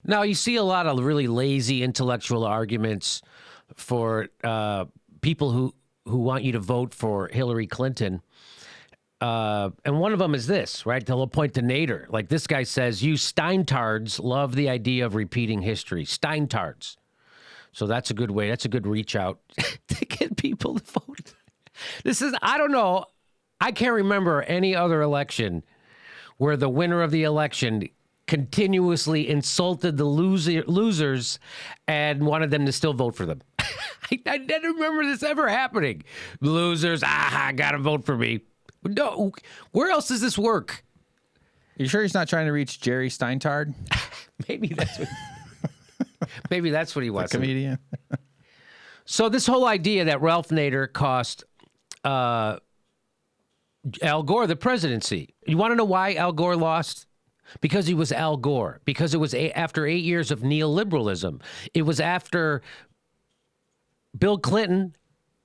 Now, you see a lot of really lazy intellectual arguments for people who want you to vote for Hillary Clinton. And one of them is this, right? They'll point to Nader. Like this guy says, you Steintards love the idea of repeating history. Steintards. So that's a good way. That's a good reach out to get people to vote. I don't know. I can't remember any other election where the winner of the election continuously insulted the losers and wanted them to still vote for them. I didn't remember this ever happening. Losers, gotta vote for me. No, where else does this work? You sure he's not trying to reach Jerry Steintard? Maybe that's what he was. Comedian. So this whole idea that Ralph Nader cost Al Gore the presidency. You want to know why Al Gore lost? Because he was Al Gore. Because it was after 8 years of neoliberalism. It was after Bill Clinton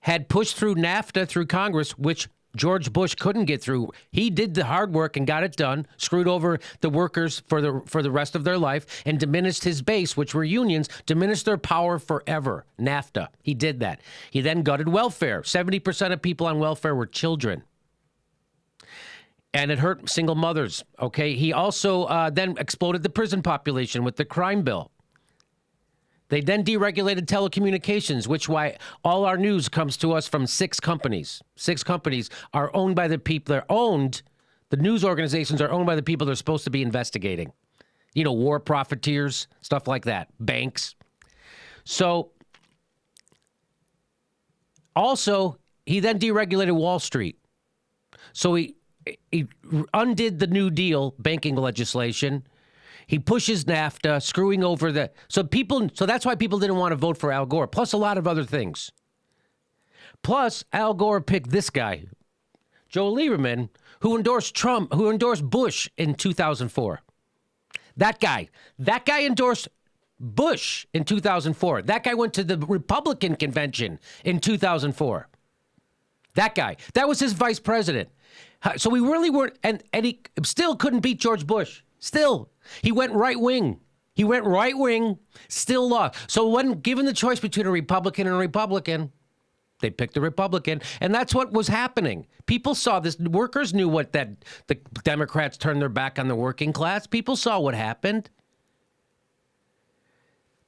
had pushed through NAFTA through Congress, which George Bush couldn't get through. He did the hard work and got it done, screwed over the workers for the rest of their life, and diminished his base, which were unions, diminished their power forever. NAFTA. He did that. He then gutted welfare. 70% of people on welfare were children. And it hurt single mothers, okay? He also then exploded the prison population with the crime bill. They then deregulated telecommunications, which why all our news comes to us from 6 companies. 6 companies are owned by the people they're owned. The news organizations are owned by the people they're supposed to be investigating. You know, war profiteers, stuff like that, banks. So also, he then deregulated Wall Street. So he undid the New Deal banking legislation. He pushes NAFTA, screwing over so that's why people didn't want to vote for Al Gore, plus a lot of other things. Plus, Al Gore picked this guy, Joe Lieberman, who endorsed Bush in 2004. That guy endorsed Bush in 2004. That guy went to the Republican convention in 2004. That guy. That was his vice president. So we really weren't, and he still couldn't beat George Bush. Still. He went right wing. Still lost. So when given the choice between a Republican and a Republican, they picked the Republican. And that's what was happening. People saw this. Workers knew the Democrats turned their back on the working class. People saw what happened.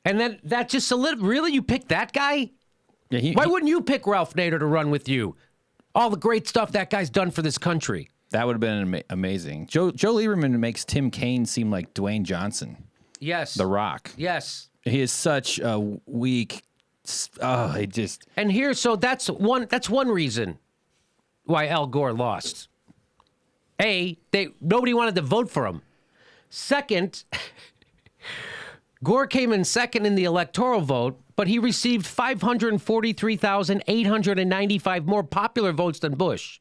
And then that just really, you picked that guy? Yeah, Why wouldn't you pick Ralph Nader to run with you? All the great stuff that guy's done for this country. That would have been amazing. Joe Lieberman makes Tim Kaine seem like Dwayne Johnson. Yes. The Rock. Yes. He is such a weak. And here, so that's one reason why Al Gore lost. Nobody wanted to vote for him. Second, Gore came in second in the electoral vote, but he received 543,895 more popular votes than Bush.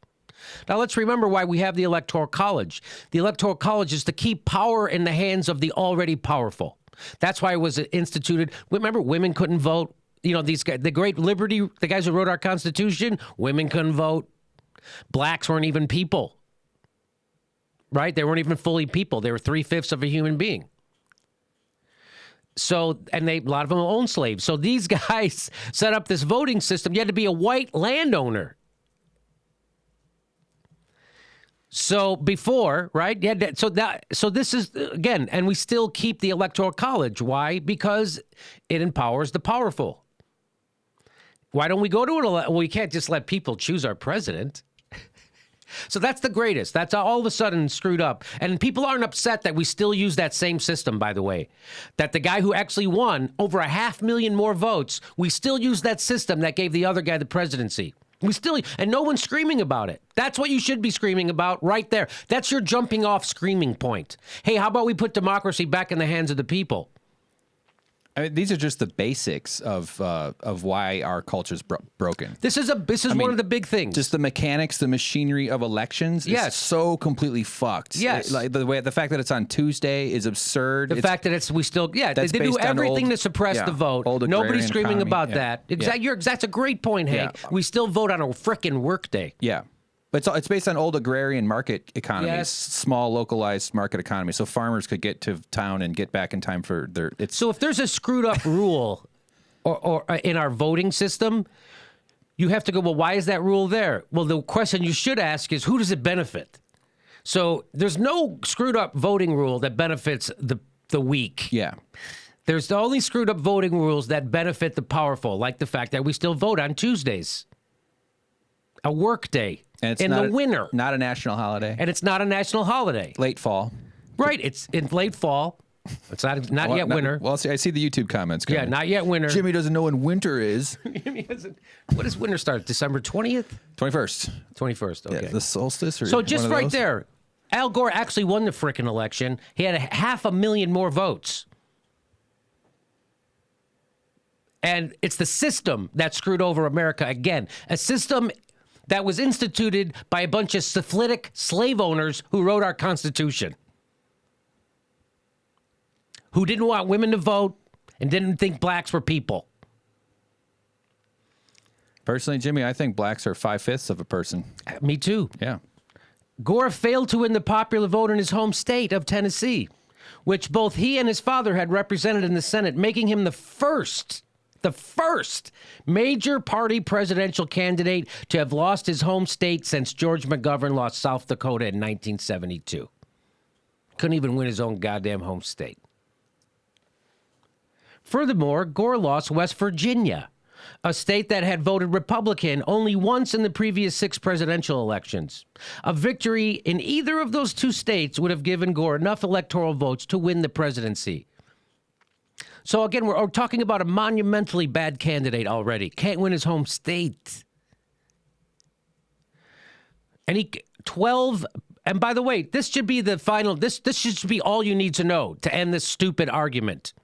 Now, let's remember why we have the Electoral College. The Electoral College is to keep power in the hands of the already powerful. That's why it was instituted. Remember, women couldn't vote. You know, these guys, the great liberty, the guys who wrote our Constitution, women couldn't vote. Blacks weren't even people, right? They weren't even fully people. They were 3/5 of a human being. So, and a lot of them owned slaves. So these guys set up this voting system. You had to be a white landowner. So before, right? So this is, again, and we still keep the Electoral College. Why? Because it empowers the powerful. Why don't we go to it? Well, we can't just let people choose our president. So that's the greatest. That's all of a sudden screwed up. And people aren't upset that we still use that same system, by the way. That the guy who actually won over 500,000 more votes, we still use that system that gave the other guy the presidency. And no one's screaming about it. That's what you should be screaming about right there. That's your jumping off screaming point. Hey, how about we put democracy back in the hands of the people? I mean, these are just the basics of why our culture's broken. This is one of the big things. Just the mechanics, the machinery of elections is so completely fucked. Yes. The fact that it's on Tuesday is absurd. The fact that they do everything to suppress the vote. Nobody's screaming about that. Exactly. That's a great point, Hank. Yeah. We still vote on a frickin' work day. Yeah. But it's based on old agrarian market economies, Yes. small localized market economy. So farmers could get to town and get back in time for their. So if there's a screwed up rule or in our voting system, you have to go, well, why is that rule there? Well, the question you should ask is, who does it benefit? So there's no screwed up voting rule that benefits the weak. Yeah. There's the only screwed up voting rules that benefit the powerful, like the fact that we still vote on Tuesdays. A work day And it's in the winter. Not a national holiday. And it's not a national holiday. Late fall. Right. It's in late fall. It's not yet winter. Well, I see the YouTube comments coming. Yeah, not yet winter. Jimmy doesn't know when winter is. What does winter start? December 20th? 21st. 21st. Okay. Yeah, the solstice or So just one of right those? there, Al Gore actually won the frickin' election. He had 500,000 more votes. And it's the system that screwed over America again. A system that was instituted by a bunch of syphilitic slave owners who wrote our Constitution, who didn't want women to vote and didn't think blacks were people. Personally, Jimmy, I think blacks are 5/5 of a person. Me too. Yeah. Gore failed to win the popular vote in his home state of Tennessee, which both he and his father had represented in the Senate, making him the first major party presidential candidate to have lost his home state since George McGovern lost South Dakota in 1972. Couldn't even win his own goddamn home state. Furthermore, Gore lost West Virginia, a state that had voted Republican only once in the previous 6 presidential elections. A victory in either of those 2 states would have given Gore enough electoral votes to win the presidency. So again, we're talking about a monumentally bad candidate already. Can't win his home state. And he 12, and by the way, this should be the final, this should be all you need to know to end this stupid argument.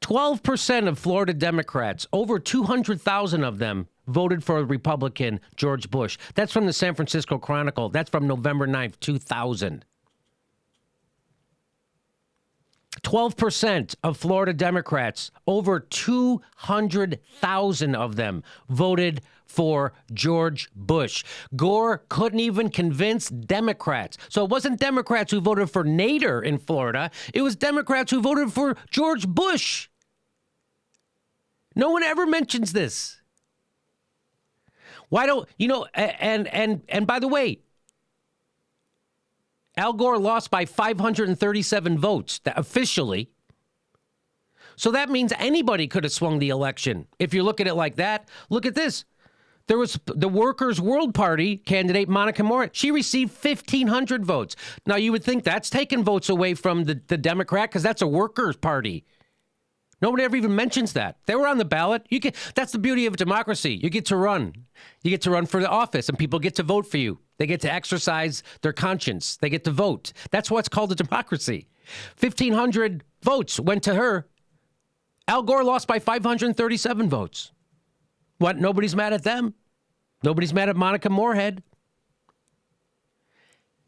12% of Florida Democrats, over 200,000 of them, voted for Republican George Bush. That's from the San Francisco Chronicle. That's from November 9th, 2000. 12% of Florida Democrats, over 200,000 of them, voted for George Bush. Gore couldn't even convince Democrats. So it wasn't Democrats who voted for Nader in Florida. It was Democrats who voted for George Bush. No one ever mentions this. Why don't, and by the way, Al Gore lost by 537 votes officially. So that means anybody could have swung the election. If you look at it like that, look at this. There was the Workers' World Party candidate, Monica Moore. She received 1,500 votes. Now, you would think that's taking votes away from the Democrat because that's a workers' party. Nobody ever even mentions that. They were on the ballot. That's the beauty of democracy. You get to run. You get to run for the office, and people get to vote for you. They get to exercise their conscience. They get to vote. That's what's called a democracy. 1,500 votes went to her. Al Gore lost by 537 votes. What? Nobody's mad at them? Nobody's mad at Monica Moorhead?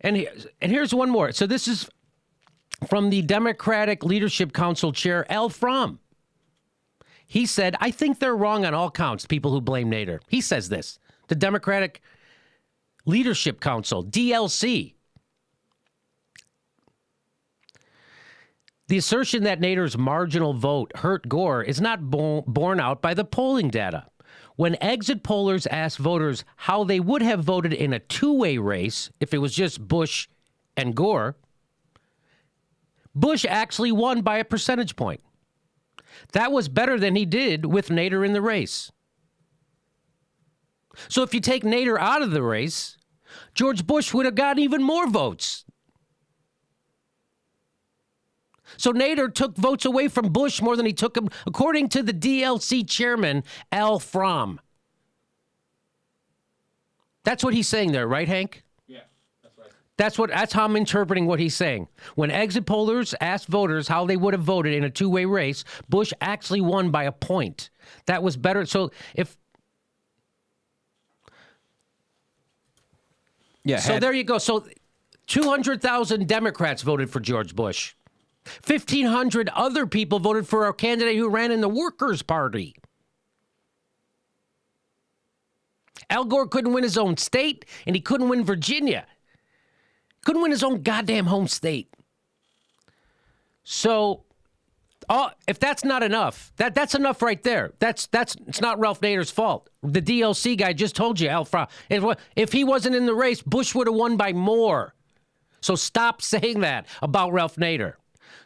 And here's one more. So this is from the Democratic Leadership Council chair, Al Fromm. He said, I think they're wrong on all counts, people who blame Nader. He says this. The Democratic Leadership Council, DLC. The assertion that Nader's marginal vote hurt Gore is not borne out by the polling data. When exit pollers asked voters how they would have voted in a two-way race if it was just Bush and Gore, Bush actually won by a percentage point. That was better than he did with Nader in the race. So if you take Nader out of the race, George Bush would have gotten even more votes. So Nader took votes away from Bush more than he took them, according to the DLC chairman, Al Fromm. That's what he's saying there, right, Hank? Yeah, that's right. That's how I'm interpreting what he's saying. When exit pollers asked voters how they would have voted in a two-way race, Bush actually won by a point. That was better. So there you go. So 200,000 Democrats voted for George Bush. 1,500 other people voted for a candidate who ran in the Workers' Party. Al Gore couldn't win his own state, and he couldn't win Virginia. Couldn't win his own goddamn home state. So, if that's not enough, that's enough right there. It's not Ralph Nader's fault. The DLC guy just told you, if he wasn't in the race, Bush would have won by more. So stop saying that about Ralph Nader.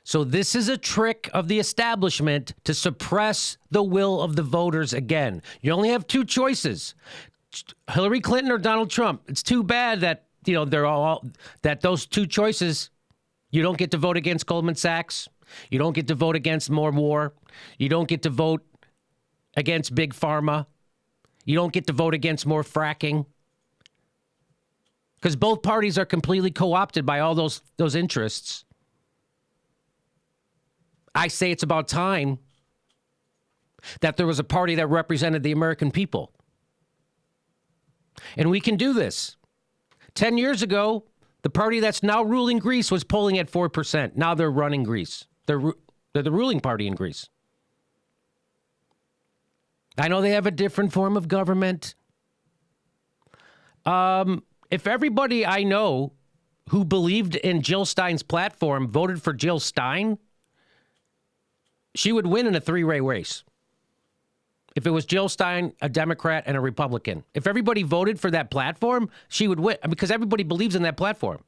So this is a trick of the establishment to suppress the will of the voters again. You only have two choices: Hillary Clinton or Donald Trump. It's too bad that that those two choices, you don't get to vote against Goldman Sachs. You don't get to vote against more war. You don't get to vote against Big Pharma. You don't get to vote against more fracking. Because both parties are completely co-opted by all those interests. I say it's about time that there was a party that represented the American people. And we can do this. 10 years ago, the party that's now ruling Greece was polling at 4%. Now they're running Greece. They're the ruling party in Greece. I know they have a different form of government. If everybody I know who believed in Jill Stein's platform voted for Jill Stein, she would win in a three-way race. If it was Jill Stein, a Democrat, and a Republican. If everybody voted for that platform, she would win because everybody believes in that platform.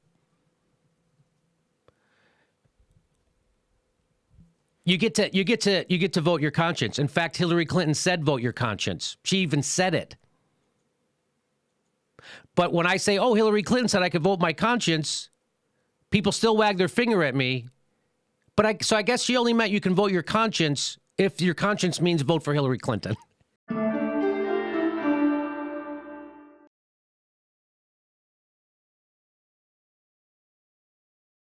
You get to vote your conscience. In fact, Hillary Clinton said vote your conscience. She even said it. But when I say, oh, Hillary Clinton said I could vote my conscience, people still wag their finger at me. So I guess she only meant you can vote your conscience if your conscience means vote for Hillary Clinton.